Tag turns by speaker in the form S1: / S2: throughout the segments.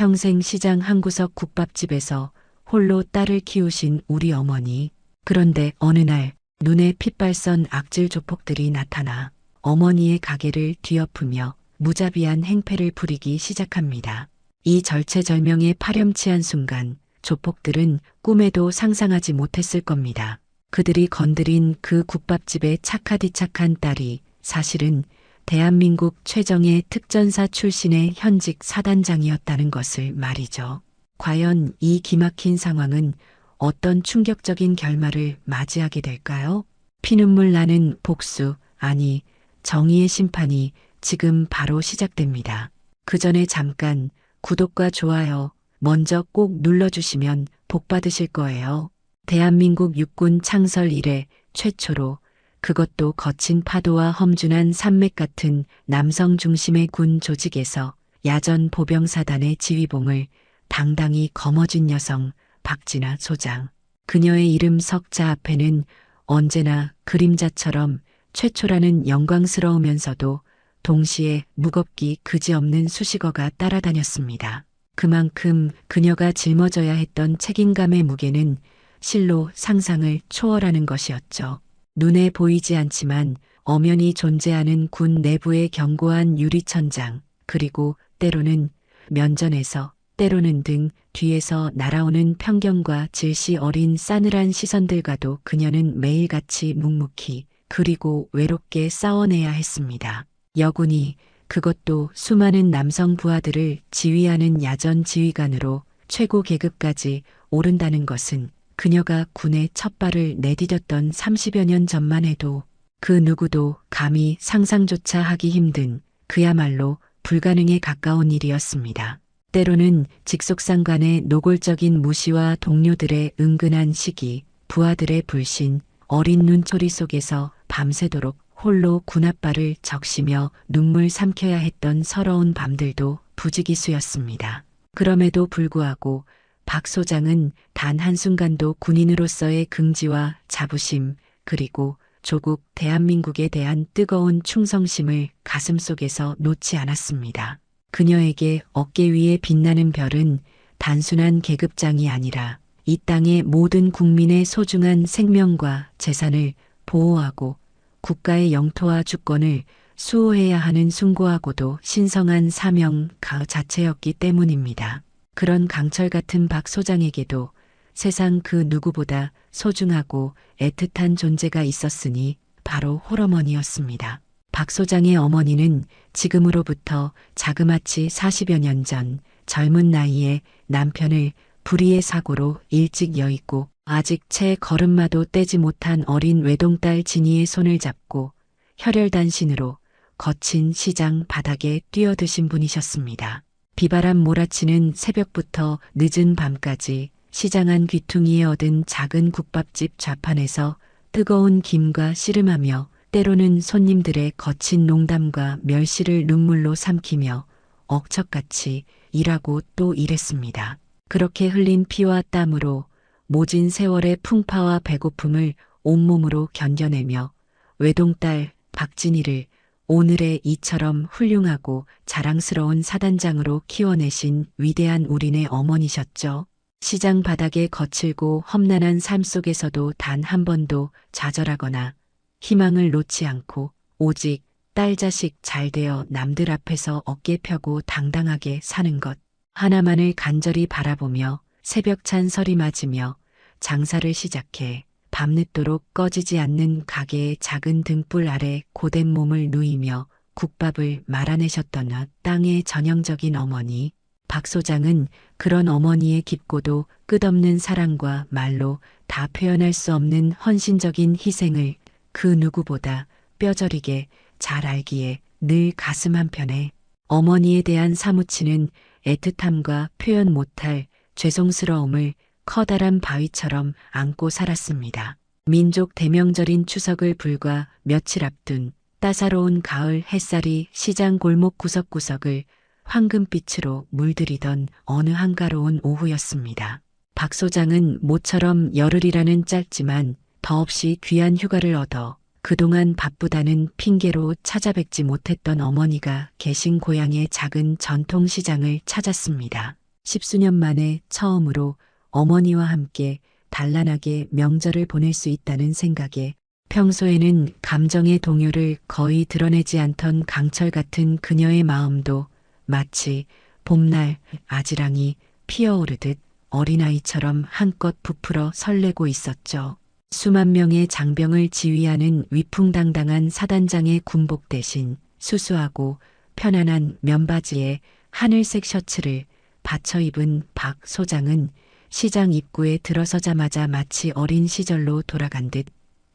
S1: 평생 시장 한 구석 국밥집에서 홀로 딸을 키우신 우리 어머니. 그런데 어느 날 눈에 핏발선 악질 조폭들이 나타나 어머니의 가게를 뒤엎으며 무자비한 행패를 부리기 시작합니다. 이 절체절명의 파렴치한 순간 조폭들은 꿈에도 상상하지 못했을 겁니다. 그들이 건드린 그 국밥집의 착하디 착한 딸이 사실은 대한민국 최정예 특전사 출신의 현직 사단장이었다는 것을 말이죠. 과연 이 기막힌 상황은 어떤 충격적인 결말을 맞이하게 될까요? 피눈물 나는 복수, 아니 정의의 심판이 지금 바로 시작됩니다. 그 전에 잠깐 구독과 좋아요 먼저 꼭 눌러주시면 복 받으실 거예요. 대한민국 육군 창설 이래 최초로, 그것도 거친 파도와 험준한 산맥 같은 남성 중심의 군 조직에서 야전 보병사단의 지휘봉을 당당히 거머쥔 여성 박진아 소장. 그녀의 이름 석자 앞에는 언제나 그림자처럼 최초라는 영광스러우면서도 동시에 무겁기 그지없는 수식어가 따라다녔습니다. 그만큼 그녀가 짊어져야 했던 책임감의 무게는 실로 상상을 초월하는 것이었죠. 눈에 보이지 않지만 엄연히 존재하는 군 내부의 견고한 유리천장, 그리고 때로는 면전에서, 때로는 등 뒤에서 날아오는 편견과 질시 어린 싸늘한 시선들과도 그녀는 매일같이 묵묵히 그리고 외롭게 싸워내야 했습니다. 여군이, 그것도 수많은 남성 부하들을 지휘하는 야전 지휘관으로 최고 계급까지 오른다는 것은 그녀가 군에 첫 발을 내디뎠던 30여 년 전만 해도 그 누구도 감히 상상조차 하기 힘든, 그야말로 불가능에 가까운 일이었습니다. 때로는 직속상관의 노골적인 무시와 동료들의 은근한 시기, 부하들의 불신, 어린 눈초리 속에서 밤새도록 홀로 군 앞발을 적시며 눈물 삼켜야 했던 서러운 밤들도 부지기수였습니다. 그럼에도 불구하고 박 소장은 단 한순간도 군인으로서의 긍지와 자부심, 그리고 조국 대한민국에 대한 뜨거운 충성심을 가슴속에서 놓지 않았습니다. 그녀에게 어깨 위에 빛나는 별은 단순한 계급장이 아니라 이 땅의 모든 국민의 소중한 생명과 재산을 보호하고 국가의 영토와 주권을 수호해야 하는 숭고하고도 신성한 사명 그 자체였기 때문입니다. 그런 강철 같은 박 소장에게도 세상 그 누구보다 소중하고 애틋한 존재가 있었으니 바로 홀어머니였습니다. 박 소장의 어머니는 지금으로부터 자그마치 40여 년 전 젊은 나이에 남편을 불의의 사고로 일찍 여의고 아직 채 걸음마도 떼지 못한 어린 외동딸 진이의 손을 잡고 혈혈단신으로 거친 시장 바닥에 뛰어드신 분이셨습니다. 비바람 몰아치는 새벽부터 늦은 밤까지 시장 안 귀퉁이에 얻은 작은 국밥집 좌판에서 뜨거운 김과 씨름하며 때로는 손님들의 거친 농담과 멸시를 눈물로 삼키며 억척같이 일하고 또 일했습니다. 그렇게 흘린 피와 땀으로 모진 세월의 풍파와 배고픔을 온몸으로 견뎌내며 외동딸 박진이를 오늘의 이처럼 훌륭하고 자랑스러운 사단장으로 키워내신 위대한 우리네 어머니셨죠. 시장 바닥의 거칠고 험난한 삶 속에서도 단 한 번도 좌절하거나 희망을 놓지 않고 오직 딸 자식 잘 되어 남들 앞에서 어깨 펴고 당당하게 사는 것 하나만을 간절히 바라보며 새벽찬 설이 맞으며 장사를 시작해 밤늦도록 꺼지지 않는 가게의 작은 등불 아래 고된 몸을 누이며 국밥을 말아내셨던 땅의 전형적인 어머니. 박 소장은 그런 어머니의 깊고도 끝없는 사랑과 말로 다 표현할 수 없는 헌신적인 희생을 그 누구보다 뼈저리게 잘 알기에 늘 가슴 한편에 어머니에 대한 사무치는 애틋함과 표현 못할 죄송스러움을 커다란 바위처럼 안고 살았습니다. 민족 대명절인 추석을 불과 며칠 앞둔 따사로운 가을 햇살이 시장 골목 구석구석을 황금빛으로 물들이던 어느 한가로운 오후였습니다. 박 소장은 모처럼 열흘이라는 짧지만 더없이 귀한 휴가를 얻어 그동안 바쁘다는 핑계로 찾아뵙지 못했던 어머니가 계신 고향의 작은 전통시장을 찾았습니다. 10수년 만에 처음으로 어머니와 함께 단란하게 명절을 보낼 수 있다는 생각에 평소에는 감정의 동요를 거의 드러내지 않던 강철 같은 그녀의 마음도 마치 봄날 아지랑이 피어오르듯 어린아이처럼 한껏 부풀어 설레고 있었죠. 수만 명의 장병을 지휘하는 위풍당당한 사단장의 군복 대신 수수하고 편안한 면바지에 하늘색 셔츠를 받쳐 입은 박 소장은 시장 입구에 들어서자마자 마치 어린 시절로 돌아간 듯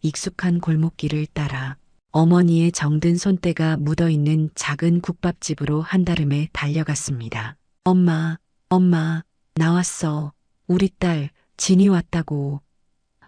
S1: 익숙한 골목길을 따라 어머니의 정든 손때가 묻어있는 작은 국밥집으로 한달음에 달려갔습니다. 엄마, 엄마, 나왔어. 우리 딸, 진이 왔다고.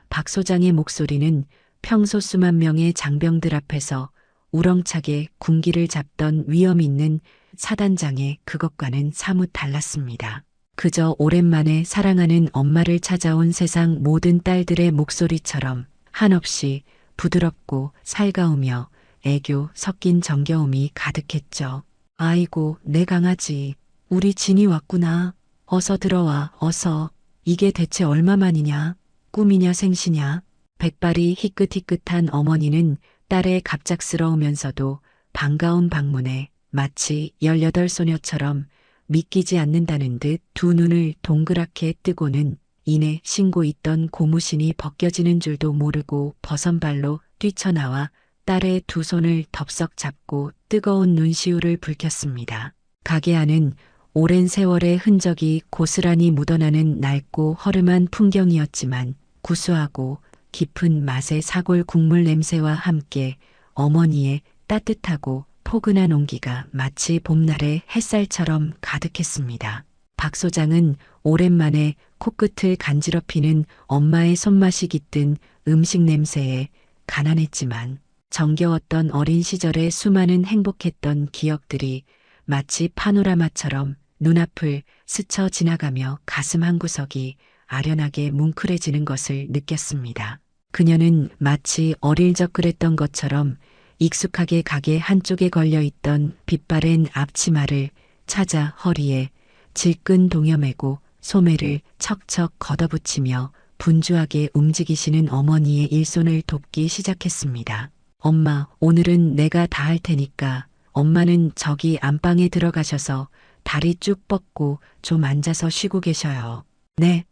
S1: 박 소장의 목소리는 평소 수만 명의 장병들 앞에서 우렁차게 군기를 잡던 위험 있는 사단장의 그것과는 사뭇 달랐습니다. 그저 오랜만에 사랑하는 엄마를 찾아온 세상 모든 딸들의 목소리처럼 한없이 부드럽고 살가우며 애교 섞인 정겨움이 가득했죠. 아이고, 내 강아지. 우리 진이 왔구나. 어서 들어와, 어서. 이게 대체 얼마만이냐? 꿈이냐 생시냐? 백발이 희끗희끗한 어머니는 딸의 갑작스러우면서도 반가운 방문에 마치 18소녀처럼 믿기지 않는다는 듯 두 눈을 동그랗게 뜨고는 이내 신고 있던 고무신이 벗겨지는 줄도 모르고 버선발로 뛰쳐나와 딸의 두 손을 덥석 잡고 뜨거운 눈시울을 붉혔습니다. 가게 안은 오랜 세월의 흔적이 고스란히 묻어나는 낡고 허름한 풍경이었지만 구수하고 깊은 맛의 사골 국물 냄새와 함께 어머니의 따뜻하고 포근한 온기가 마치 봄날의 햇살처럼 가득했습니다. 박 소장은 오랜만에 코끝을 간지럽히는 엄마의 손맛이 깃든 음식 냄새에 가난했지만 정겨웠던 어린 시절의 수많은 행복했던 기억들이 마치 파노라마처럼 눈앞을 스쳐 지나가며 가슴 한구석이 아련하게 뭉클해지는 것을 느꼈습니다. 그녀는 마치 어릴 적 그랬던 것처럼 익숙하게 가게 한쪽에 걸려있던 빛바랜 앞치마를 찾아 허리에 질끈 동여매고 소매를 척척 걷어붙이며 분주하게 움직이시는 어머니의 일손을 돕기 시작했습니다. 엄마, 오늘은 내가 다 할 테니까 엄마는 저기 안방에 들어가셔서 다리 쭉 뻗고 좀 앉아서 쉬고 계셔요. 네?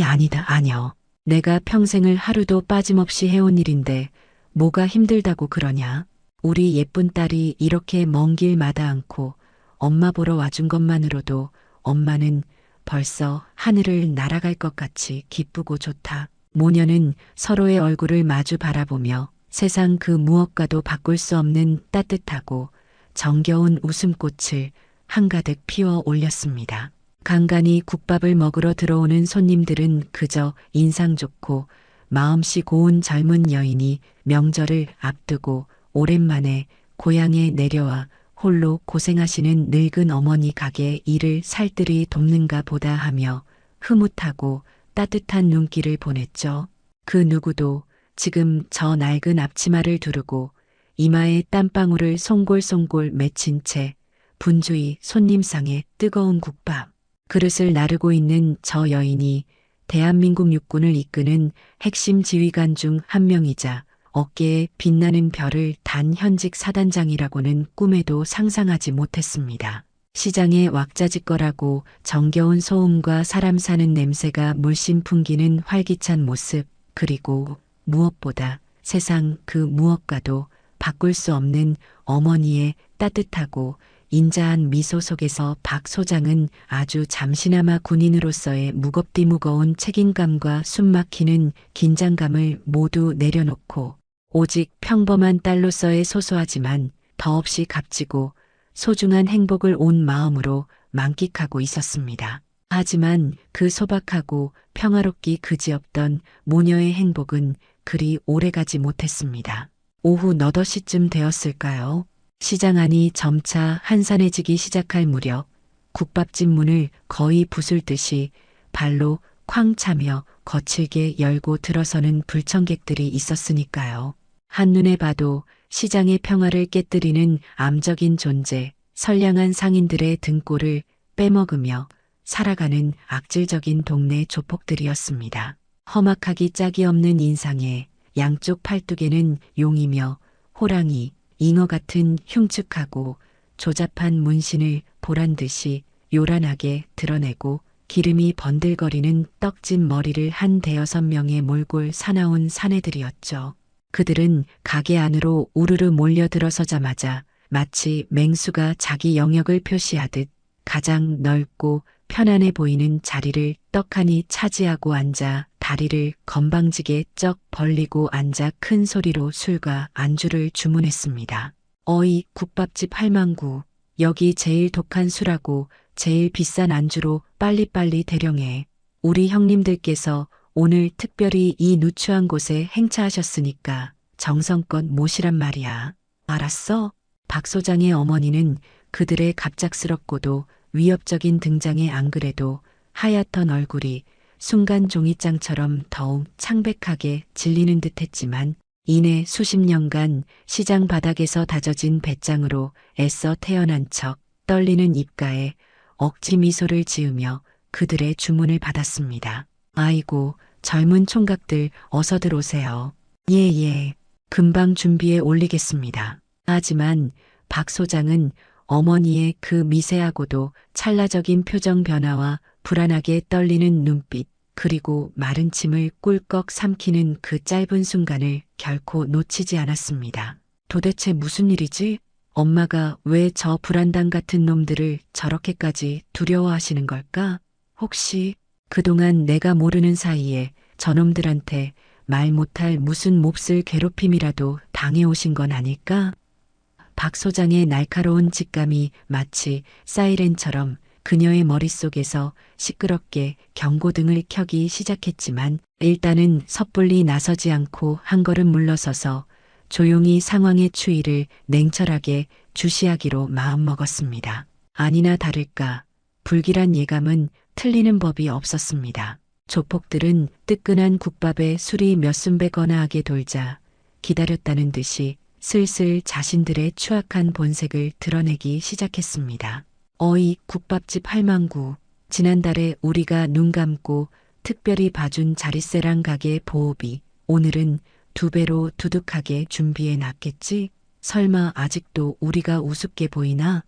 S1: 아니다, 아니요. 내가 평생을 하루도 빠짐없이 해온 일인데 뭐가 힘들다고 그러냐? 우리 예쁜 딸이 이렇게 먼 길 마다 않고 엄마 보러 와준 것만으로도 엄마는 벌써 하늘을 날아갈 것 같이 기쁘고 좋다. 모녀는 서로의 얼굴을 마주 바라보며 세상 그 무엇과도 바꿀 수 없는 따뜻하고 정겨운 웃음꽃을 한가득 피워 올렸습니다. 간간히 국밥을 먹으러 들어오는 손님들은 그저 인상 좋고 마음씨 고운 젊은 여인이 명절을 앞두고 오랜만에 고향에 내려와 홀로 고생하시는 늙은 어머니 가게 일을 살뜰히 돕는가 보다 하며 흐뭇하고 따뜻한 눈길을 보냈죠. 그 누구도 지금 저 낡은 앞치마를 두르고 이마에 땀방울을 송골송골 맺힌 채 분주히 손님상에 뜨거운 국밥 그릇을 나르고 있는 저 여인이 대한민국 육군을 이끄는 핵심 지휘관 중 한 명이자 어깨에 빛나는 별을 단 현직 사단장이라고는 꿈에도 상상하지 못했습니다. 시장에 왁자지껄하고 정겨운 소음과 사람 사는 냄새가 물씬 풍기는 활기찬 모습, 그리고 무엇보다 세상 그 무엇과도 바꿀 수 없는 어머니의 따뜻하고 인자한 미소 속에서 박 소장은 아주 잠시나마 군인으로서의 무겁디 무거운 책임감과 숨막히는 긴장감을 모두 내려놓고 오직 평범한 딸로서의 소소하지만 더없이 값지고 소중한 행복을 온 마음으로 만끽하고 있었습니다. 하지만 그 소박하고 평화롭기 그지없던 모녀의 행복은 그리 오래가지 못했습니다. 오후 8시쯤 되었을까요? 시장 안이 점차 한산해지기 시작할 무렵 국밥집 문을 거의 부술듯이 발로 쾅 차며 거칠게 열고 들어서는 불청객들이 있었으니까요. 한눈에 봐도 시장의 평화를 깨뜨리는 암적인 존재, 선량한 상인들의 등골을 빼먹으며 살아가는 악질적인 동네 조폭들이었습니다. 험악하기 짝이 없는 인상에 양쪽 팔뚝에는 용이며 호랑이, 잉어 같은 흉측하고 조잡한 문신을 보란듯이 요란하게 드러내고 기름이 번들거리는 떡진 머리를 한 대여섯 명의 몰골 사나운 사내들이었죠. 그들은 가게 안으로 우르르 몰려들어서자마자 마치 맹수가 자기 영역을 표시하듯 가장 넓고 편안해 보이는 자리를 떡하니 차지하고 앉아 다리를 건방지게 쩍 벌리고 앉아 큰 소리로 술과 안주를 주문했습니다. 어이 국밥집 할망구, 여기 제일 독한 술하고 제일 비싼 안주로 빨리빨리 대령해. 우리 형님들께서 오늘 특별히 이 누추한 곳에 행차하셨으니까 정성껏 모시란 말이야. 알았어? 박 소장의 어머니는 그들의 갑작스럽고도 위협적인 등장에 안 그래도 하얗던 얼굴이 순간 종이장처럼 더욱 창백하게 질리는 듯했지만 이내 수십 년간 시장 바닥에서 다져진 배짱으로 애써 태어난 척 떨리는 입가에 억지 미소를 지으며 그들의 주문을 받았습니다. 아이고, 젊은 총각들 어서들 오세요. 예. 금방 준비해 올리겠습니다. 하지만 박 소장은 어머니의 그 미세하고도 찰나적인 표정 변화와 불안하게 떨리는 눈빛, 그리고 마른 침을 꿀꺽 삼키는 그 짧은 순간을 결코 놓치지 않았습니다. 도대체 무슨 일이지? 엄마가 왜 저 불안당 같은 놈들을 저렇게까지 두려워하시는 걸까? 혹시 그동안 내가 모르는 사이에 저놈들한테 말 못할 무슨 몹쓸 괴롭힘이라도 당해오신 건 아닐까? 박 소장의 날카로운 직감이 마치 사이렌처럼 그녀의 머릿속에서 시끄럽게 경고등을 켜기 시작했지만 일단은 섣불리 나서지 않고 한 걸음 물러서서 조용히 상황의 추이를 냉철하게 주시하기로 마음먹었습니다. 아니나 다를까 불길한 예감은 틀리는 법이 없었습니다. 조폭들은 뜨끈한 국밥에 술이 몇 순배 거나하게 돌자 기다렸다는 듯이 슬슬 자신들의 추악한 본색을 드러내기 시작했습니다. 어이 국밥집 할망구, 지난달에 우리가 눈 감고 특별히 봐준 자릿세랑 가게 보호비 오늘은 2배로 두둑하게 준비해 놨겠지? 설마 아직도 우리가 우습게 보이나?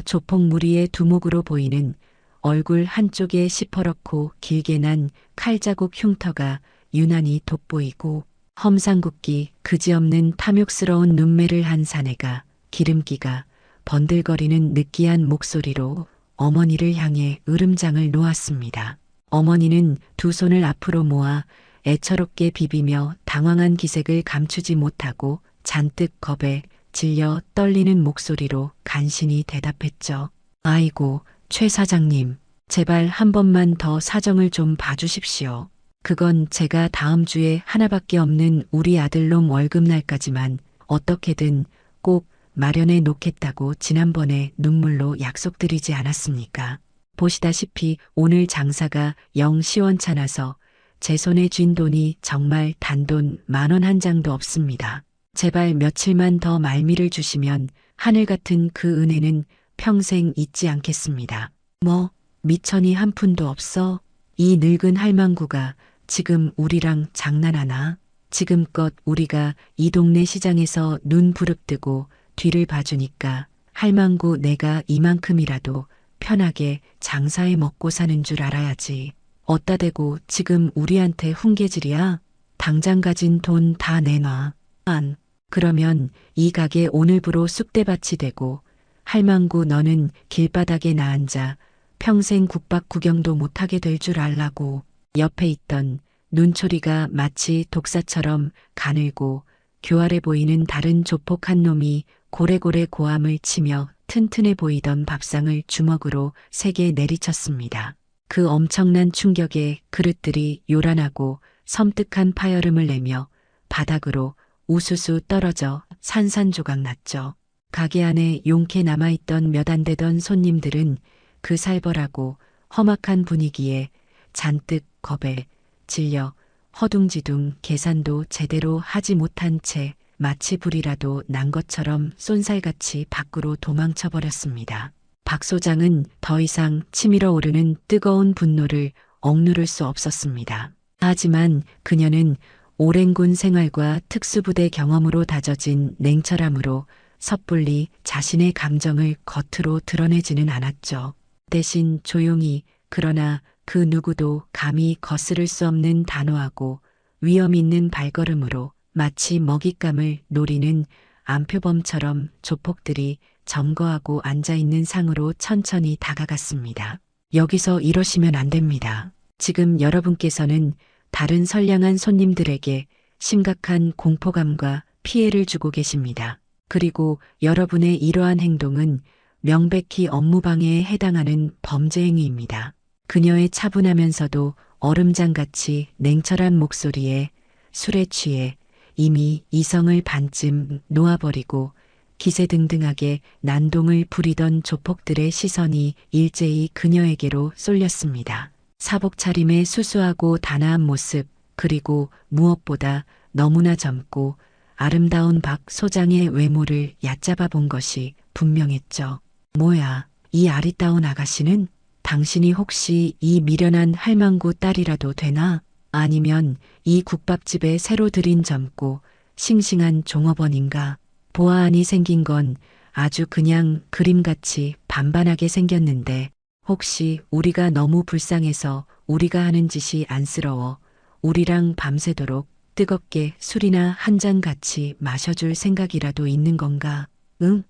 S1: 조폭 무리의 두목으로 보이는 얼굴 한쪽에 시퍼렇고 길게 난 칼자국 흉터가 유난히 돋보이고 험상궂기 그지없는 탐욕스러운 눈매를 한 사내가 기름기가 번들거리는 느끼한 목소리로 어머니를 향해 으름장을 놓았습니다. 어머니는 두 손을 앞으로 모아 애처롭게 비비며 당황한 기색을 감추지 못하고 잔뜩 겁에 질려 떨리는 목소리로 간신히 대답했죠. 아이고, 최 사장님, 제발 한 번만 더 사정을 좀 봐주십시오. 그건 제가 다음 주에 하나밖에 없는 우리 아들놈 월급날까지만 어떻게든 꼭 마련해 놓겠다고 지난번에 눈물로 약속드리지 않았습니까? 보시다시피 오늘 장사가 영 시원찮아서 제 손에 쥔 돈이 정말 단돈 10,000원 한 장도 없습니다. 제발 며칠만 더 말미를 주시면 하늘 같은 그 은혜는 평생 잊지 않겠습니다. 뭐 미천이 한 푼도 없어? 이 늙은 할망구가 지금 우리랑 장난하나? 지금껏 우리가 이 동네 시장에서 눈 부릅뜨고 뒤를 봐주니까 할망구 내가 이만큼이라도 편하게 장사해 먹고 사는 줄 알아야지. 어따 대고 지금 우리한테 훈계질이야? 당장 가진 돈 다 내놔. 안 그러면 이 가게 오늘부로 쑥대밭이 되고 할망구 너는 길바닥에 나앉아 평생 국밥 구경도 못하게 될 줄 알라고. 옆에 있던 눈초리가 마치 독사처럼 가늘고 교활해 보이는 다른 조폭 한 놈이 고래고래 고함을 치며 튼튼해 보이던 밥상을 주먹으로 3개 내리쳤습니다. 그 엄청난 충격에 그릇들이 요란하고 섬뜩한 파열음을 내며 바닥으로 우수수 떨어져 산산조각 났죠. 가게 안에 용케 남아있던 몇 안 되던 손님들은 그 살벌하고 험악한 분위기에 잔뜩 겁에 질려 허둥지둥 계산도 제대로 하지 못한 채 마치 불이라도 난 것처럼 쏜살같이 밖으로 도망쳐버렸습니다. 박 소장은 더 이상 치밀어 오르는 뜨거운 분노를 억누를 수 없었습니다. 하지만 그녀는 오랜 군 생활과 특수부대 경험으로 다져진 냉철함으로 섣불리 자신의 감정을 겉으로 드러내지는 않았죠. 대신 조용히, 그러나 그 누구도 감히 거스를 수 없는 단호하고 위험 있는 발걸음으로 마치 먹잇감을 노리는 암표범처럼 조폭들이 점거하고 앉아있는 상으로 천천히 다가갔습니다. 여기서 이러시면 안 됩니다. 지금 여러분께서는 다른 선량한 손님들에게 심각한 공포감과 피해를 주고 계십니다. 그리고 여러분의 이러한 행동은 명백히 업무방해에 해당하는 범죄 행위입니다. 그녀의 차분하면서도 얼음장같이 냉철한 목소리에 술에 취해 이미 이성을 반쯤 놓아버리고 기세등등하게 난동을 부리던 조폭들의 시선이 일제히 그녀에게로 쏠렸습니다. 사복 차림의 수수하고 단아한 모습, 그리고 무엇보다 너무나 젊고 아름다운 박 소장의 외모를 얕잡아 본 것이 분명했죠. 뭐야, 이 아리따운 아가씨는? 당신이 혹시 이 미련한 할망구 딸이라도 되나? 아니면 이 국밥집에 새로 들인 젊고 싱싱한 종업원인가? 보아하니 생긴 건 아주 그냥 그림같이 반반하게 생겼는데 혹시 우리가 너무 불쌍해서 우리가 하는 짓이 안쓰러워 우리랑 밤새도록 뜨겁게 술이나 한 잔 같이 마셔줄 생각이라도 있는 건가? 응?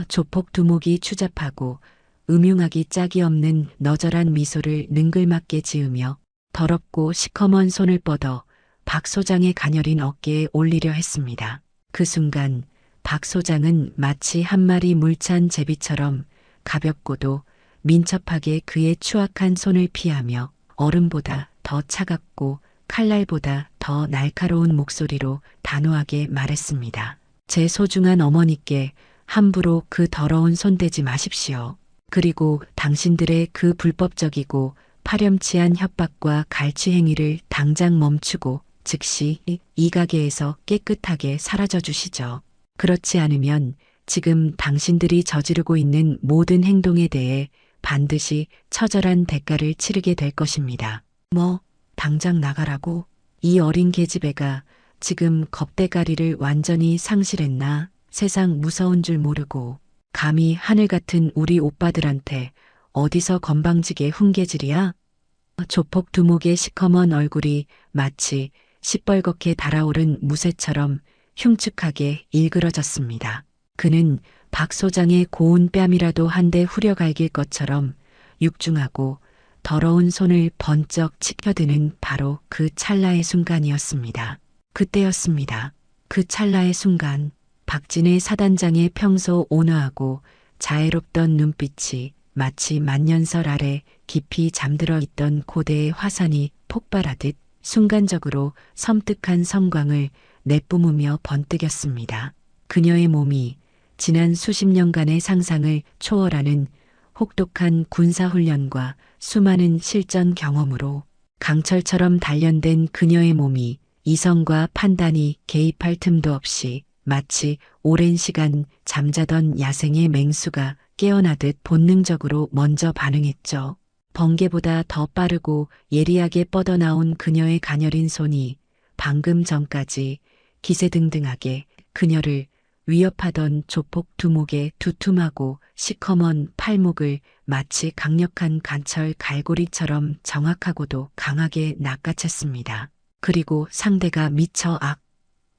S1: 조폭 두목이 추잡하고 음흉하기 짝이 없는 너절한 미소를 능글맞게 지으며 더럽고 시커먼 손을 뻗어 박 소장의 가녀린 어깨에 올리려 했습니다. 그 순간 박 소장은 마치 한 마리 물찬 제비처럼 가볍고도 민첩하게 그의 추악한 손을 피하며 얼음보다 더 차갑고 칼날보다 더 날카로운 목소리로 단호하게 말했습니다. 제 소중한 어머니께 함부로 그 더러운 손 대지 마십시오. 그리고 당신들의 그 불법적이고 파렴치한 협박과 갈취 행위를 당장 멈추고 즉시 이 가게에서 깨끗하게 사라져 주시죠. 그렇지 않으면 지금 당신들이 저지르고 있는 모든 행동에 대해 반드시 처절한 대가를 치르게 될 것입니다. 뭐, 당장 나가라고? 이 어린 계집애가 지금 겁대가리를 완전히 상실했나? 세상 무서운 줄 모르고 감히 하늘 같은 우리 오빠들한테 어디서 건방지게 훈계질이야? 조폭 두목의 시커먼 얼굴이 마치 시뻘겋게 달아오른 무쇠처럼 흉측하게 일그러졌습니다. 그는 박 소장의 고운 뺨이라도 한 대 후려갈길 것처럼 육중하고 더러운 손을 번쩍 치켜드는 바로 그 찰나의 순간이었습니다. 그때였습니다. 그 찰나의 순간 박진의 사단장의 평소 온화하고 자애롭던 눈빛이 마치 만년설 아래 깊이 잠들어 있던 고대의 화산이 폭발하듯 순간적으로 섬뜩한 성광을 내뿜으며 번뜩였습니다. 그녀의 몸이 지난 수십 년간의 상상을 초월하는 혹독한 군사훈련과 수많은 실전 경험으로 강철처럼 단련된 그녀의 몸이 이성과 판단이 개입할 틈도 없이 마치 오랜 시간 잠자던 야생의 맹수가 깨어나듯 본능적으로 먼저 반응했죠. 번개보다 더 빠르고 예리하게 뻗어나온 그녀의 가녀린 손이 방금 전까지 기세등등하게 그녀를 위협하던 조폭 두목의 두툼하고 시커먼 팔목을 마치 강력한 간철 갈고리처럼 정확하고도 강하게 낚아챘습니다. 그리고 상대가 미처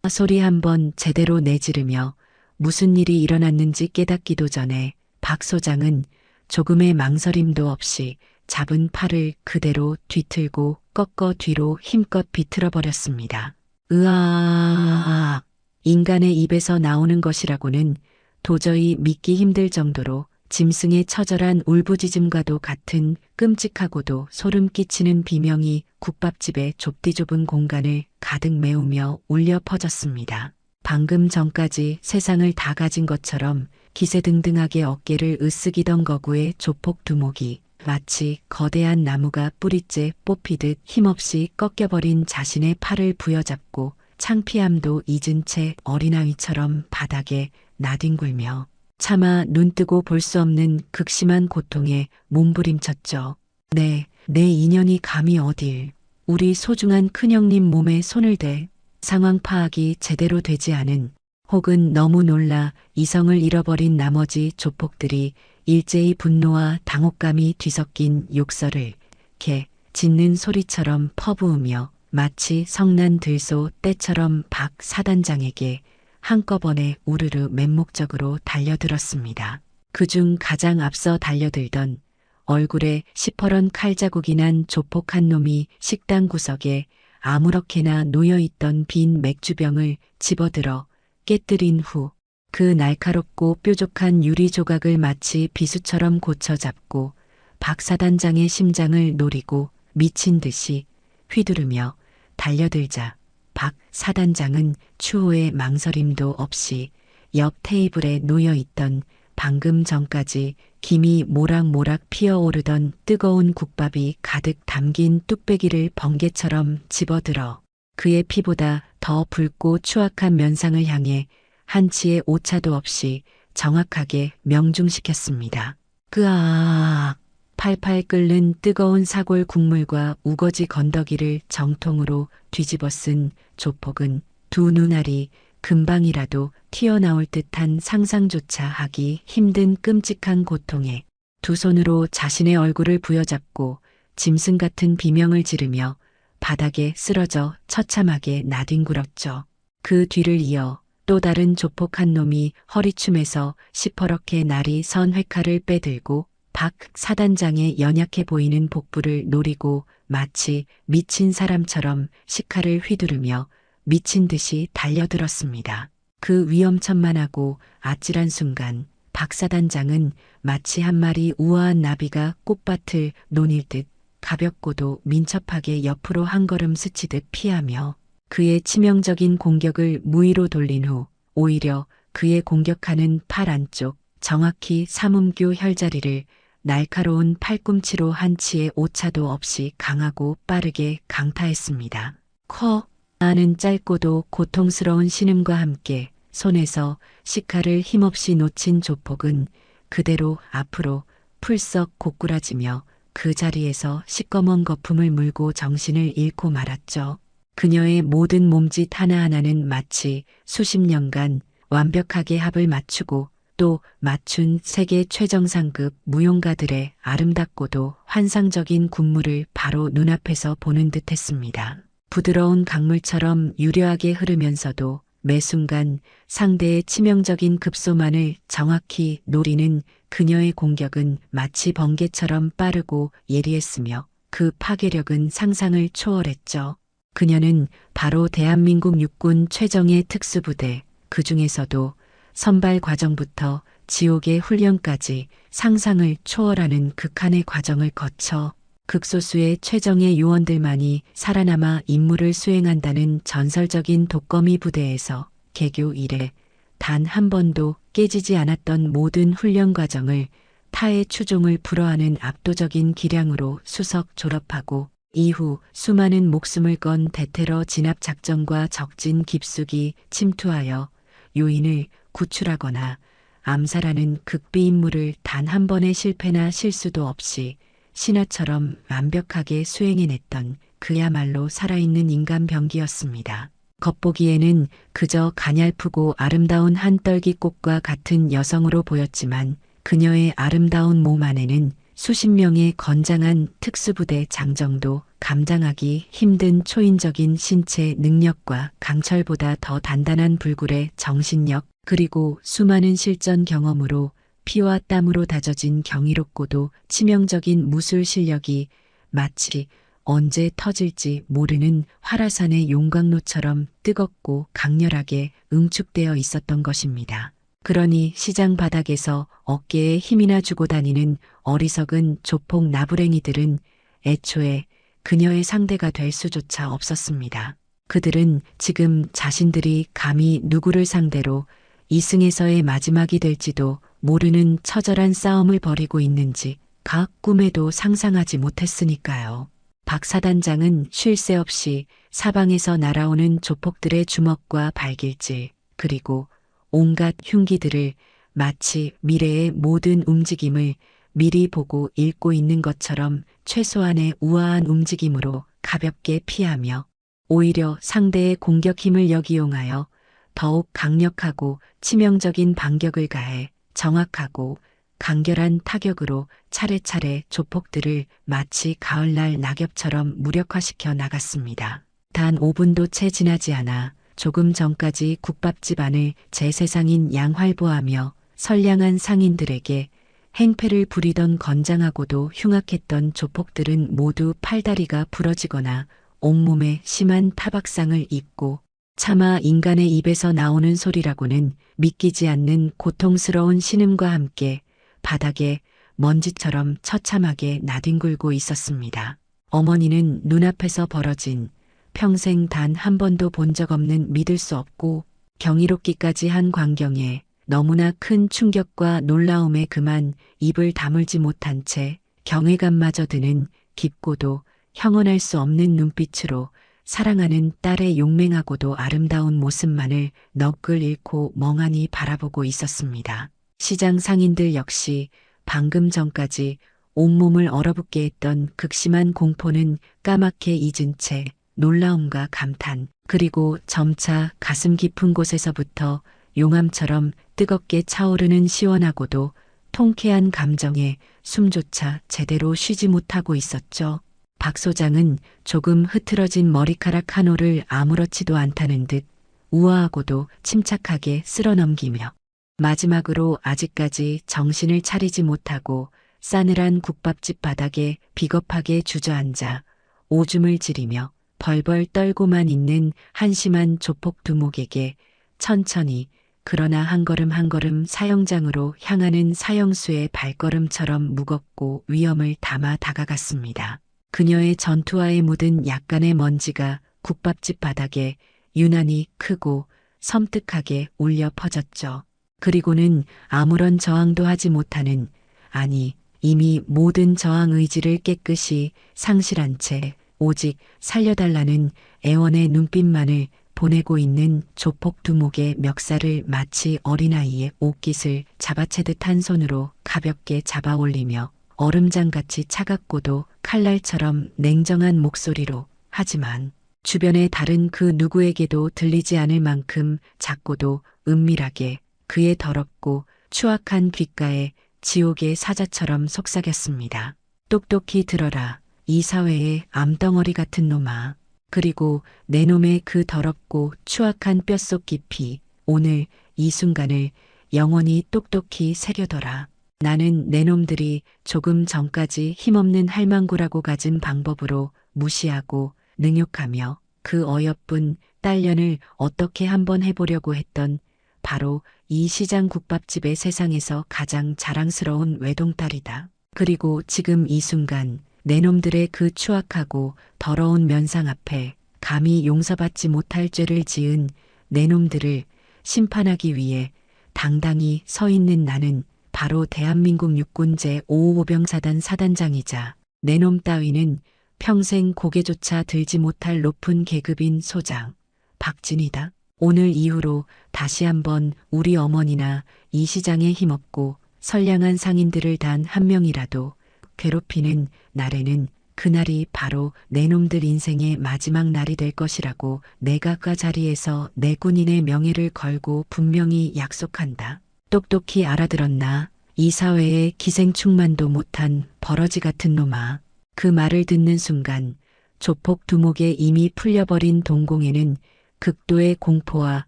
S1: 소리 한번 제대로 내지르며 무슨 일이 일어났는지 깨닫기도 전에 박 소장은 조금의 망설임도 없이 잡은 팔을 그대로 뒤틀고 꺾어 뒤로 힘껏 비틀어 버렸습니다. 으아! 인간의 입에서 나오는 것이라고는 도저히 믿기 힘들 정도로 짐승의 처절한 울부짖음과도 같은 끔찍하고도 소름 끼치는 비명이 국밥집의 좁디 좁은 공간을 가득 메우며 울려 퍼졌습니다. 방금 전까지 세상을 다 가진 것처럼 기세등등하게 어깨를 으쓱이던 거구의 조폭 두목이 마치 거대한 나무가 뿌리째 뽑히듯 힘없이 꺾여버린 자신의 팔을 부여잡고 창피함도 잊은 채 어린아이처럼 바닥에 나뒹굴며 차마 눈뜨고 볼 수 없는 극심한 고통에 몸부림쳤죠. 네, 내 인연이 감히 어딜 우리 소중한 큰형님 몸에 손을 대 상황 파악이 제대로 되지 않은 혹은 너무 놀라 이성을 잃어버린 나머지 조폭들이 일제히 분노와 당혹감이 뒤섞인 욕설을 개 짖는 소리처럼 퍼부으며 마치 성난 들소 떼처럼 박 사단장에게 한꺼번에 우르르 맹목적으로 달려들었습니다. 그중 가장 앞서 달려들던 얼굴에 시퍼런 칼자국이 난 조폭 한 놈이 식당 구석에 아무렇게나 놓여있던 빈 맥주병을 집어들어 깨뜨린 후 그 날카롭고 뾰족한 유리 조각을 마치 비수처럼 고쳐 잡고 박 사단장의 심장을 노리고 미친 듯이 휘두르며 달려들자 박 사단장은 추호의 망설임도 없이 옆 테이블에 놓여있던 방금 전까지 김이 모락모락 피어오르던 뜨거운 국밥이 가득 담긴 뚝배기를 번개처럼 집어들어 그의 피보다 더 붉고 추악한 면상을 향해 한치의 오차도 없이 정확하게 명중시켰습니다. 그악! 팔팔 끓는 뜨거운 사골 국물과 우거지 건더기를 정통으로 뒤집어 쓴 조폭은 두 눈알이 금방이라도 튀어나올 듯한 상상조차 하기 힘든 끔찍한 고통에 두 손으로 자신의 얼굴을 부여잡고 짐승 같은 비명을 지르며 바닥에 쓰러져 처참하게 나뒹굴었죠. 그 뒤를 이어 또 다른 조폭 한 놈이 허리춤에서 시퍼렇게 날이 선 회칼을 빼들고 박 사단장의 연약해 보이는 복부를 노리고 마치 미친 사람처럼 식칼을 휘두르며 미친 듯이 달려들었습니다. 그 위험천만하고 아찔한 순간 박 사단장은 마치 한 마리 우아한 나비가 꽃밭을 노닐 듯 가볍고도 민첩하게 옆으로 한 걸음 스치듯 피하며 그의 치명적인 공격을 무의로 돌린 후 오히려 그의 공격하는 팔 안쪽 정확히 삼음교 혈자리를 날카로운 팔꿈치로 한치의 오차도 없이 강하고 빠르게 강타했습니다. 커 하는 짧고도 고통스러운 신음과 함께 손에서 식칼을 힘없이 놓친 조폭은 그대로 앞으로 풀썩 고꾸라지며 그 자리에서 시꺼먼 거품을 물고 정신을 잃고 말았죠. 그녀의 모든 몸짓 하나하나는 마치 수십 년간 완벽하게 합을 맞추고 또 맞춘 세계 최정상급 무용가들의 아름답고도 환상적인 군무를 바로 눈앞에서 보는 듯 했습니다. 부드러운 강물처럼 유려하게 흐르면서도 매 순간 상대의 치명적인 급소만을 정확히 노리는 그녀의 공격은 마치 번개처럼 빠르고 예리했으며 그 파괴력은 상상을 초월했죠. 그녀는 바로 대한민국 육군 최정예 특수부대, 그 중에서도 선발 과정부터 지옥의 훈련까지 상상을 초월하는 극한의 과정을 거쳐 극소수의 최정예 요원들만이 살아남아 임무를 수행한다는 전설적인 독거미 부대에서 개교 이래 단 한 번도 깨지지 않았던 모든 훈련 과정을 타의 추종을 불허하는 압도적인 기량으로 수석 졸업하고 이후 수많은 목숨을 건 대테러 진압 작전과 적진 깊숙이 침투하여 요인을 구출하거나 암살하는 극비 임무를 단 한 번의 실패나 실수도 없이 신하처럼 완벽하게 수행해냈던 그야말로 살아있는 인간병기였습니다. 겉보기에는 그저 가냘프고 아름다운 한떨기꽃과 같은 여성으로 보였지만 그녀의 아름다운 몸 안에는 수십 명의 건장한 특수부대 장정도 감당하기 힘든 초인적인 신체 능력과 강철보다 더 단단한 불굴의 정신력 그리고 수많은 실전 경험으로 피와 땀으로 다져진 경이롭고도 치명적인 무술 실력이 마치 언제 터질지 모르는 활화산의 용광로처럼 뜨겁고 강렬하게 응축되어 있었던 것입니다. 그러니 시장 바닥에서 어깨에 힘이나 주고 다니는 어리석은 조폭 나부랭이들은 애초에 그녀의 상대가 될 수조차 없었습니다. 그들은 지금 자신들이 감히 누구를 상대로 이승에서의 마지막이 될지도 모르는 처절한 싸움을 벌이고 있는지 각 꿈에도 상상하지 못했으니까요. 박 사단장은 쉴 새 없이 사방에서 날아오는 조폭들의 주먹과 발길질 그리고 온갖 흉기들을 마치 미래의 모든 움직임을 미리 보고 읽고 있는 것처럼 최소한의 우아한 움직임으로 가볍게 피하며 오히려 상대의 공격 힘을 역이용하여 더욱 강력하고 치명적인 반격을 가해 정확하고 간결한 타격으로 차례차례 조폭들을 마치 가을날 낙엽처럼 무력화시켜 나갔습니다. 단 5분도 채 지나지 않아 조금 전까지 국밥집 안을 제 세상인 양 활보하며 선량한 상인들에게 행패를 부리던 건장하고도 흉악했던 조폭들은 모두 팔다리가 부러지거나 온몸에 심한 타박상을 입고 차마 인간의 입에서 나오는 소리라고는 믿기지 않는 고통스러운 신음과 함께 바닥에 먼지처럼 처참하게 나뒹굴고 있었습니다. 어머니는 눈앞에서 벌어진 평생 단 한 번도 본 적 없는 믿을 수 없고 경이롭기까지 한 광경에 너무나 큰 충격과 놀라움에 그만 입을 다물지 못한 채 경외감마저 드는 깊고도 형언할 수 없는 눈빛으로 사랑하는 딸의 용맹하고도 아름다운 모습만을 넋을 잃고 멍하니 바라보고 있었습니다. 시장 상인들 역시 방금 전까지 온몸을 얼어붙게 했던 극심한 공포는 까맣게 잊은 채 놀라움과 감탄, 그리고 점차 가슴 깊은 곳에서부터 용암처럼 뜨겁게 차오르는 시원하고도 통쾌한 감정에 숨조차 제대로 쉬지 못하고 있었죠. 박 소장은 조금 흐트러진 머리카락 한 올을 아무렇지도 않다는 듯 우아하고도 침착하게 쓸어넘기며 마지막으로 아직까지 정신을 차리지 못하고 싸늘한 국밥집 바닥에 비겁하게 주저앉아 오줌을 지리며 벌벌 떨고만 있는 한심한 조폭 두목에게 천천히 그러나 한 걸음 한 걸음 사형장으로 향하는 사형수의 발걸음처럼 무겁고 위험을 담아 다가갔습니다. 그녀의 전투화에 묻은 약간의 먼지가 국밥집 바닥에 유난히 크고 섬뜩하게 울려 퍼졌죠. 그리고는 아무런 저항도 하지 못하는, 아니 이미 모든 저항 의지를 깨끗이 상실한 채 오직 살려달라는 애원의 눈빛만을 보내고 있는 조폭 두목의 멱살을 마치 어린아이의 옷깃을 잡아채듯 한 손으로 가볍게 잡아 올리며 얼음장같이 차갑고도 칼날처럼 냉정한 목소리로, 하지만 주변의 다른 그 누구에게도 들리지 않을 만큼 작고도 은밀하게 그의 더럽고 추악한 귓가에 지옥의 사자처럼 속삭였습니다. 똑똑히 들어라, 이 사회의 암덩어리 같은 놈아. 그리고 내 놈의 그 더럽고 추악한 뼛속 깊이 오늘 이 순간을 영원히 똑똑히 새겨둬라. 나는 내 놈들이 조금 전까지 힘없는 할망구라고 가진 방법으로 무시하고 능욕하며 그 어여쁜 딸년을 어떻게 한번 해보려고 했던 바로 이 시장 국밥집의 세상에서 가장 자랑스러운 외동딸이다. 그리고 지금 이 순간 내 놈들의 그 추악하고 더러운 면상 앞에 감히 용서받지 못할 죄를 지은 내 놈들을 심판하기 위해 당당히 서 있는 나는 바로 대한민국 육군 제555병사단 사단장이자 내 놈 따위는 평생 고개조차 들지 못할 높은 계급인 소장 박진이다. 오늘 이후로 다시 한번 우리 어머니나 이 시장에 힘없고 선량한 상인들을 단 한 명이라도 괴롭히는 날에는 그날이 바로 내 놈들 인생의 마지막 날이 될 것이라고 내가 그 자리에서 내 군인의 명예를 걸고 분명히 약속한다. 똑똑히 알아들었나? 이 사회에 기생충만도 못한 버러지 같은 놈아. 그 말을 듣는 순간 조폭 두목의 이미 풀려버린 동공에는 극도의 공포와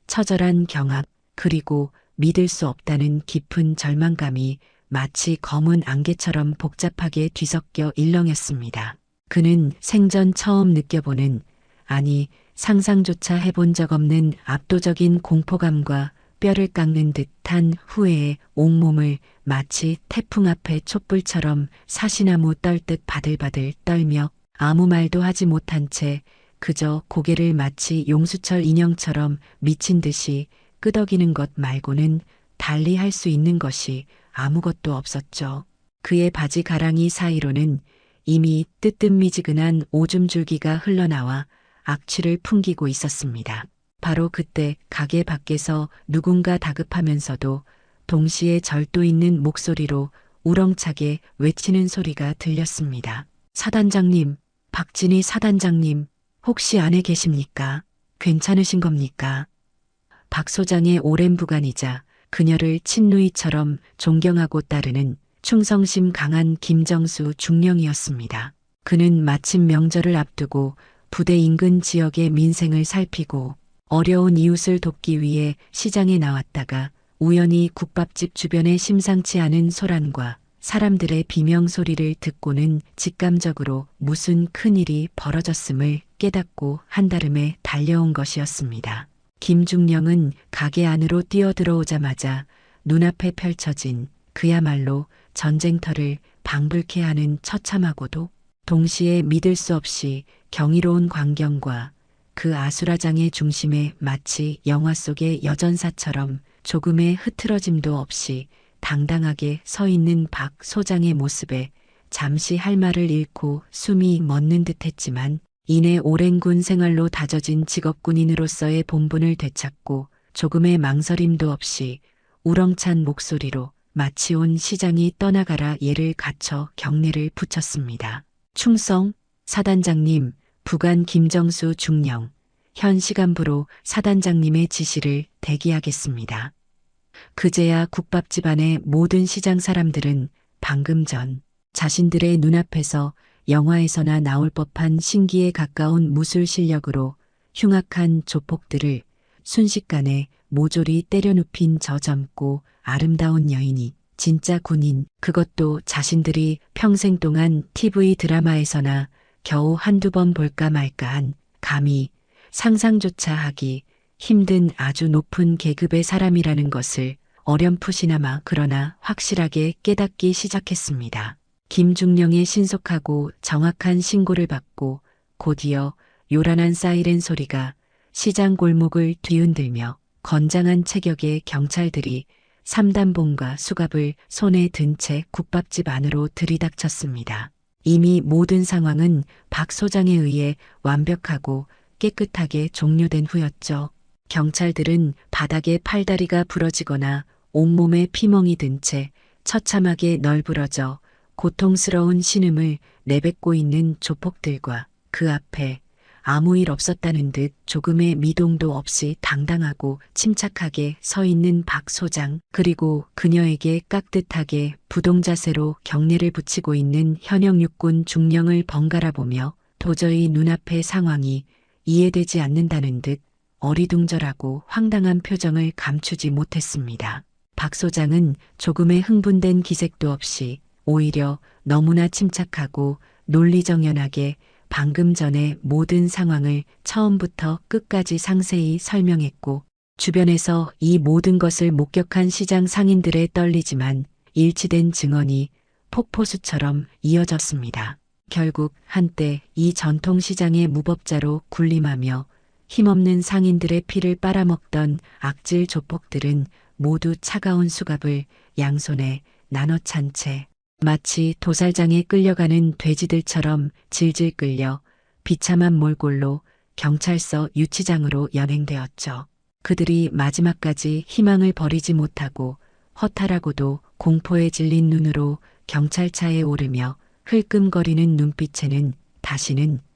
S1: 처절한 경악, 그리고 믿을 수 없다는 깊은 절망감이 마치 검은 안개처럼 복잡하게 뒤섞여 일렁였습니다. 그는 생전 처음 느껴보는, 아니 상상조차 해본 적 없는 압도적인 공포감과 뼈를 깎는 듯한 후회에 온몸을 마치 태풍 앞에 촛불처럼 사시나무 떨듯 바들바들 떨며 아무 말도 하지 못한 채 그저 고개를 마치 용수철 인형처럼 미친 듯이 끄덕이는 것 말고는 달리 할 수 있는 것이 아무것도 없었죠. 그의 바지 가랑이 사이로는 이미 뜨뜻미지근한 오줌 줄기가 흘러나와 악취를 풍기고 있었습니다. 바로 그때 가게 밖에서 누군가 다급하면서도 동시에 절도 있는 목소리로 우렁차게 외치는 소리가 들렸습니다. 사단장님, 박진희 사단장님, 혹시 안에 계십니까? 괜찮으신 겁니까? 박 소장의 오랜 부관이자 그녀를 친누이처럼 존경하고 따르는 충성심 강한 김정수 중령이었습니다. 그는 마침 명절을 앞두고 부대 인근 지역의 민생을 살피고 어려운 이웃을 돕기 위해 시장에 나왔다가 우연히 국밥집 주변의 심상치 않은 소란과 사람들의 비명 소리를 듣고는 직감적으로 무슨 큰일이 벌어졌음을 깨닫고 한달음에 달려온 것이었습니다. 김중령은 가게 안으로 뛰어들어오자마자 눈앞에 펼쳐진 그야말로 전쟁터를 방불케 하는 처참하고도 동시에 믿을 수 없이 경이로운 광경과 그 아수라장의 중심에 마치 영화 속의 여전사처럼 조금의 흐트러짐도 없이 당당하게 서 있는 박 소장의 모습에 잠시 할 말을 잃고 숨이 멎는 듯했지만 이내 오랜 군 생활로 다져진 직업군인으로서의 본분을 되찾고 조금의 망설임도 없이 우렁찬 목소리로 마치 온 시장이 떠나가라 예를 갖춰 경례를 붙였습니다. 충성, 사단장님, 부관 김정수 중령, 현 시간부로 사단장님의 지시를 대기하겠습니다. 그제야 국밥집 안의 모든 시장 사람들은 방금 전 자신들의 눈앞에서 영화에서나 나올 법한 신기에 가까운 무술 실력으로 흉악한 조폭들을 순식간에 모조리 때려눕힌 저 젊고 아름다운 여인이 진짜 군인, 그것도 자신들이 평생 동안 TV 드라마에서나 겨우 한두 번 볼까 말까한 감히 상상조차 하기 힘든 아주 높은 계급의 사람이라는 것을 어렴풋이나마 그러나 확실하게 깨닫기 시작했습니다. 김중령의 신속하고 정확한 신고를 받고 곧이어 요란한 사이렌 소리가 시장 골목을 뒤흔들며 건장한 체격의 경찰들이 삼단봉과 수갑을 손에 든 채 국밥집 안으로 들이닥쳤습니다. 이미 모든 상황은 박 소장에 의해 완벽하고 깨끗하게 종료된 후였죠. 경찰들은 바닥에 팔다리가 부러지거나 온몸에 피멍이 든 채 처참하게 널브러져 고통스러운 신음을 내뱉고 있는 조폭들과 그 앞에 아무 일 없었다는 듯 조금의 미동도 없이 당당하고 침착하게 서 있는 박 소장, 그리고 그녀에게 깍듯하게 부동자세로 경례를 붙이고 있는 현역 육군 중령을 번갈아 보며 도저히 눈앞의 상황이 이해되지 않는다는 듯 어리둥절하고 황당한 표정을 감추지 못했습니다. 박 소장은 조금의 흥분된 기색도 없이 오히려 너무나 침착하고 논리정연하게 방금 전에 모든 상황을 처음부터 끝까지 상세히 설명했고 주변에서 이 모든 것을 목격한 시장 상인들의 떨리지만 일치된 증언이 폭포수처럼 이어졌습니다. 결국 한때 이 전통시장의 무법자로 군림하며 힘없는 상인들의 피를 빨아먹던 악질 조폭들은 모두 차가운 수갑을 양손에 나눠 찬 채 마치 도살장에 끌려가는 돼지들처럼 질질 끌려 비참한 몰골로 경찰서 유치장으로 연행되었죠. 그들이 마지막까지 희망을 버리지 못하고 허탈하고도 공포에 질린 눈으로 경찰차에 오르며 흘끔거리는 눈빛에는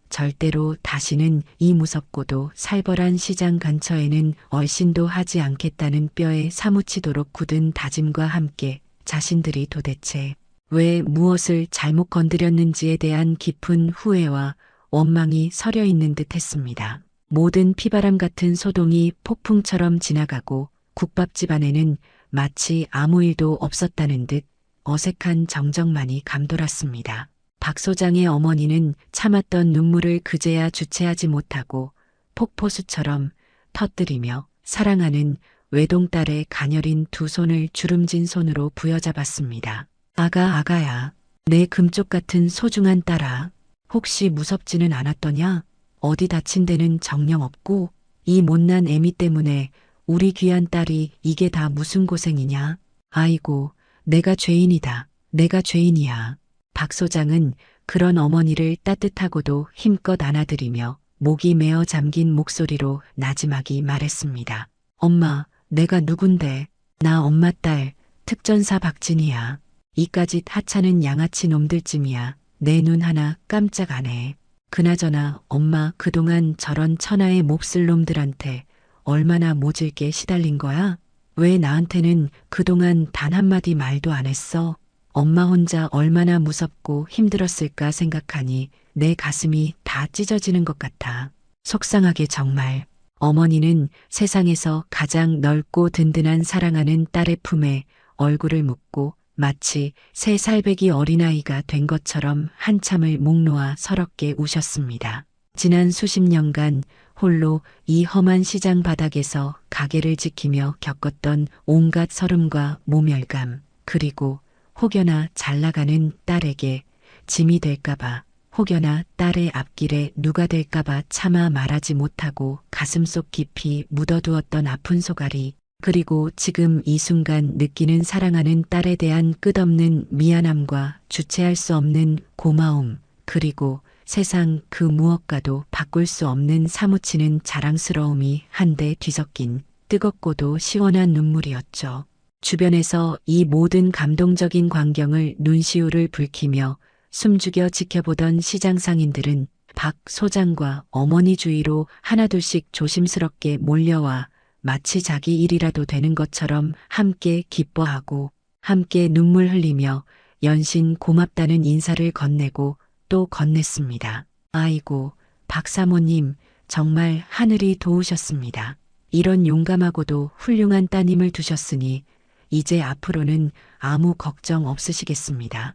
S1: 절대로 다시는 이 무섭고도 살벌한 시장 근처에는 얼씬도 하지 않겠다는 뼈에 사무치도록 굳은 다짐과 함께 자신들이 도대체 왜 무엇을 잘못 건드렸는지에 대한 깊은 후회와 원망이 서려 있는 듯 했습니다. 모든 피바람 같은 소동이 폭풍처럼 지나가고 국밥집 안에는 마치 아무 일도 없었다는 듯 어색한 정적만이 감돌았습니다. 박 소장의 어머니는 참았던 눈물을 그제야 주체하지 못하고 폭포수처럼 터뜨리며 사랑하는 외동딸의 가녀린 두 손을 주름진 손으로 부여잡았습니다. 아가야, 내 금쪽 같은 소중한 딸아, 혹시 무섭지는 않았더냐? 어디 다친 데는 정녕 없고 이 못난 애미 때문에 우리 귀한 딸이 이게 다 무슨 고생이냐? 아이고, 내가 죄인이다. 내가 죄인이야. 박 소장은 그런 어머니를 따뜻하고도 힘껏 안아들이며 목이 메어 잠긴 목소리로 나지막이 말했습니다. 엄마, 내가 누군데? 나 엄마 딸 특전사 박진이야. 이까짓 하찮은 양아치 놈들쯤이야. 내 눈 하나 깜짝 안 해. 그나저나 엄마 그동안 저런 천하의 몹쓸 놈들한테 얼마나 모질게 시달린 거야? 왜 나한테는 그동안 단 한마디 말도 안 했어? 엄마 혼자 얼마나 무섭고 힘들었을까 생각하니 내 가슴이 다 찢어지는 것 같아. 속상하게 정말. 어머니는 세상에서 가장 넓고 든든한 사랑하는 딸의 품에 얼굴을 묻고 마치 새 살배기 어린아이가 된 것처럼 한참을 목 놓아 서럽게 우셨습니다. 지난 수십 년간 홀로 이 험한 시장 바닥에서 가게를 지키며 겪었던 온갖 서름과 모멸감, 그리고 혹여나 잘 나가는 딸에게 짐이 될까봐, 혹여나 딸의 앞길에 누가 될까봐 차마 말하지 못하고 가슴속 깊이 묻어두었던 아픈 소갈이, 그리고 지금 이 순간 느끼는 사랑하는 딸에 대한 끝없는 미안함과 주체할 수 없는 고마움, 그리고 세상 그 무엇과도 바꿀 수 없는 사무치는 자랑스러움이 한데 뒤섞인 뜨겁고도 시원한 눈물이었죠. 주변에서 이 모든 감동적인 광경을 눈시울을 붉히며 숨죽여 지켜보던 시장 상인들은 박 소장과 어머니 주위로 하나둘씩 조심스럽게 몰려와 마치 자기 일이라도 되는 것처럼 함께 기뻐하고 함께 눈물 흘리며 연신 고맙다는 인사를 건네고 또 건넸습니다. 아이고, 박 사모님 정말 하늘이 도우셨습니다. 이런 용감하고도 훌륭한 따님을 두셨으니 이제 앞으로는 아무 걱정 없으시겠습니다.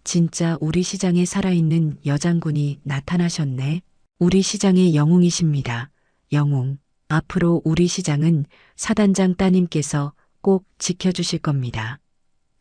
S1: 진짜 우리 시장에 살아있는 여장군이 나타나셨네. 우리 시장의 영웅이십니다. 영웅. 앞으로 우리 시장은 사단장 따님께서 꼭 지켜주실 겁니다.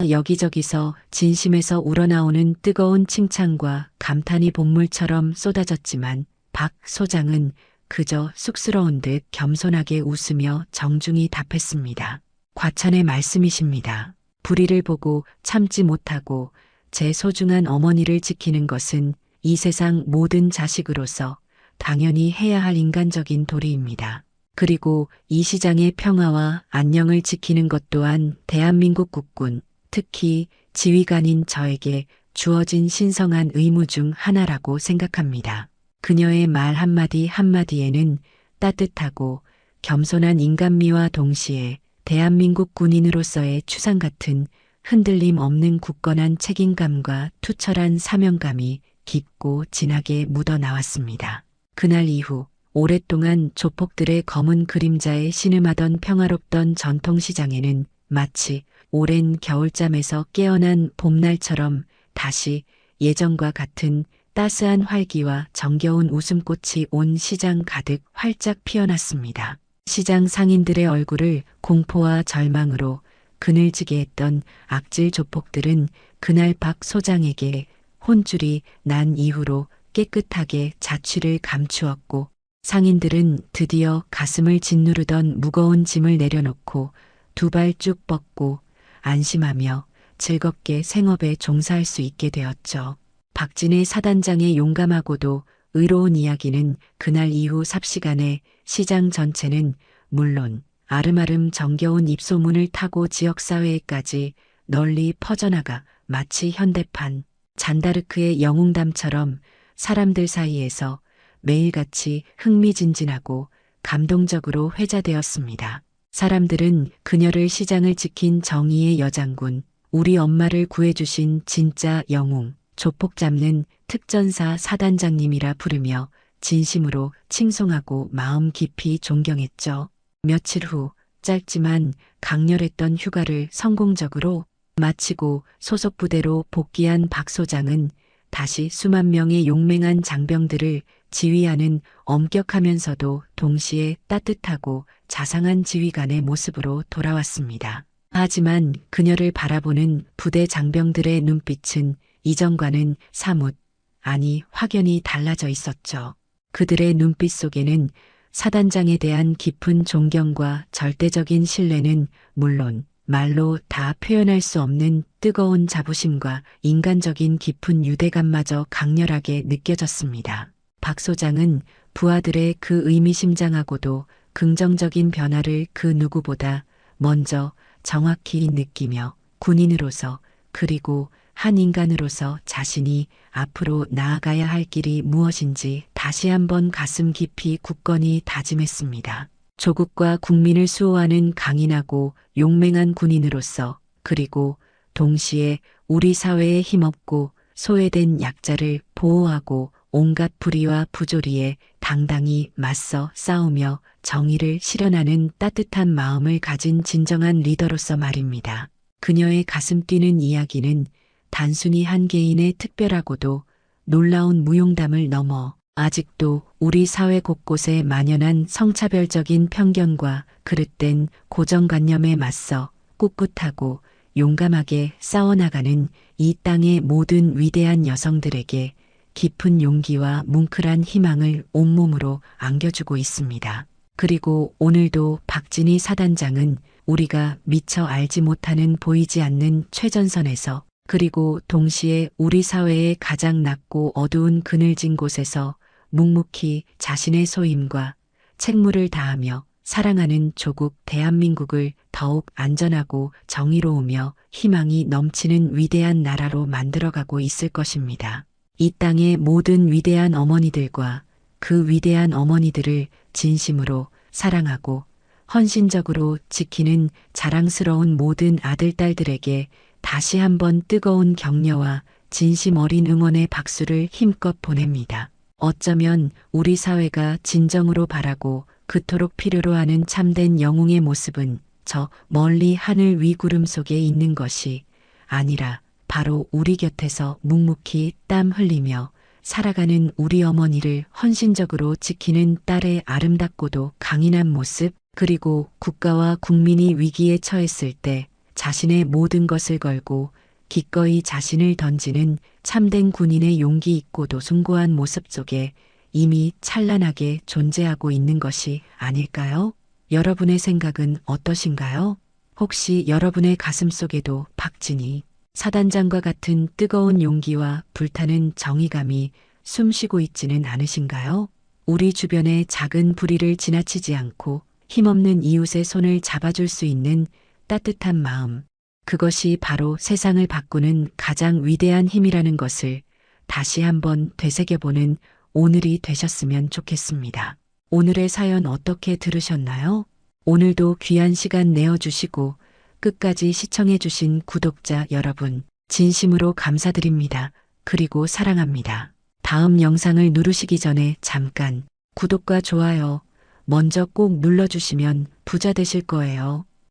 S1: 여기저기서 진심에서 우러나오는 뜨거운 칭찬과 감탄이 본물처럼 쏟아졌지만 박 소장은 그저 쑥스러운 듯 겸손하게 웃으며 정중히 답했습니다. 과찬의 말씀이십니다. 불의를 보고 참지 못하고 제 소중한 어머니를 지키는 것은 이 세상 모든 자식으로서 당연히 해야 할 인간적인 도리입니다. 그리고 이 시장의 평화와 안녕을 지키는 것 또한 대한민국 국군, 특히 지휘관인 저에게 주어진 신성한 의무 중 하나라고 생각합니다. 그녀의 말 한마디 한마디에는 따뜻하고 겸손한 인간미와 동시에 대한민국 군인으로서의 추상 같은 흔들림 없는 굳건한 책임감과 투철한 사명감이 깊고 진하게 묻어나왔습니다. 그날 이후 오랫동안 조폭들의 검은 그림자에 신음하던 평화롭던 전통시장에는 마치 오랜 겨울잠에서 깨어난 봄날처럼 다시 예전과 같은 따스한 활기와 정겨운 웃음꽃이 온 시장 가득 활짝 피어났습니다. 시장 상인들의 얼굴을 공포와 절망으로 그늘지게 했던 악질 조폭들은 그날 박 소장에게 혼쭐이 난 이후로 깨끗하게 자취를 감추었고, 상인들은 드디어 가슴을 짓누르던 무거운 짐을 내려놓고 두 발 쭉 뻗고 안심하며 즐겁게 생업에 종사할 수 있게 되었죠. 박진의 사단장의 용감하고도 의로운 이야기는 그날 이후 삽시간에 시장 전체는 물론 아름아름 정겨운 입소문을 타고 지역사회에까지 널리 퍼져나가 마치 현대판 잔다르크의 영웅담처럼 사람들 사이에서 매일같이 흥미진진하고 감동적으로 회자되었습니다. 사람들은 그녀를 시장을 지킨 정의의 여장군, 우리 엄마를 구해주신 진짜 영웅, 조폭 잡는 특전사 사단장님이라 부르며 진심으로 칭송하고 마음 깊이 존경했죠. 며칠 후 짧지만 강렬했던 휴가를 성공적으로 마치고 소속 부대로 복귀한 박 소장은 다시 수만 명의 용맹한 장병들을 지휘하는 엄격하면서도 동시에 따뜻하고 자상한 지휘관의 모습으로 돌아왔습니다. 하지만 그녀를 바라보는 부대 장병들의 눈빛은 이전과는 사뭇, 아니 확연히 달라져 있었죠. 그들의 눈빛 속에는 사단장에 대한 깊은 존경과 절대적인 신뢰는 물론 말로 다 표현할 수 없는 뜨거운 자부심과 인간적인 깊은 유대감마저 강렬하게 느껴졌습니다. 박 소장은 부하들의 그 의미심장하고도 긍정적인 변화를 그 누구보다 먼저 정확히 느끼며 군인으로서 그리고 한 인간으로서 자신이 앞으로 나아가야 할 길이 무엇인지 다시 한번 가슴 깊이 굳건히 다짐했습니다. 조국과 국민을 수호하는 강인하고 용맹한 군인으로서 그리고 동시에 우리 사회의 힘없고 소외된 약자를 보호하고 온갖 불의와 부조리에 당당히 맞서 싸우며 정의를 실현하는 따뜻한 마음을 가진 진정한 리더로서 말입니다. 그녀의 가슴 뛰는 이야기는 단순히 한 개인의 특별하고도 놀라운 무용담을 넘어 아직도 우리 사회 곳곳에 만연한 성차별적인 편견과 그릇된 고정관념에 맞서 꿋꿋하고 용감하게 싸워나가는 이 땅의 모든 위대한 여성들에게 깊은 용기와 뭉클한 희망을 온몸으로 안겨주고 있습니다. 그리고 오늘도 박진희 사단장은 우리가 미처 알지 못하는 보이지 않는 최전선에서 그리고 동시에 우리 사회의 가장 낮고 어두운 그늘진 곳에서 묵묵히 자신의 소임과 책무를 다하며 사랑하는 조국 대한민국을 더욱 안전하고 정의로우며 희망이 넘치는 위대한 나라로 만들어가고 있을 것입니다. 이 땅의 모든 위대한 어머니들과 그 위대한 어머니들을 진심으로 사랑하고 헌신적으로 지키는 자랑스러운 모든 아들, 딸들에게 다시 한번 뜨거운 격려와 진심 어린 응원의 박수를 힘껏 보냅니다. 어쩌면 우리 사회가 진정으로 바라고 그토록 필요로 하는 참된 영웅의 모습은 저 멀리 하늘 위 구름 속에 있는 것이 아니라 바로 우리 곁에서 묵묵히 땀 흘리며 살아가는 우리 어머니를 헌신적으로 지키는 딸의 아름답고도 강인한 모습, 그리고 국가와 국민이 위기에 처했을 때 자신의 모든 것을 걸고 기꺼이 자신을 던지는 참된 군인의 용기 있고도 숭고한 모습 속에 이미 찬란하게 존재하고 있는 것이 아닐까요? 여러분의 생각은 어떠신가요? 혹시 여러분의 가슴 속에도 박진희 사단장과 같은 뜨거운 용기와 불타는 정의감이 숨쉬고 있지는 않으신가요? 우리 주변의 작은 불의를 지나치지 않고 힘없는 이웃의 손을 잡아줄 수 있는 따뜻한 마음, 그것이 바로 세상을 바꾸는 가장 위대한 힘이라는 것을 다시 한번 되새겨보는 오늘이 되셨으면 좋겠습니다. 오늘의 사연 어떻게 들으셨나요? 오늘도 귀한 시간 내어주시고 끝까지 시청해주신 구독자 여러분, 진심으로 감사드립니다. 그리고 사랑합니다. 다음 영상을 누르시기 전에 잠깐 구독과 좋아요 먼저 꼭 눌러주시면 부자 되실 거예요.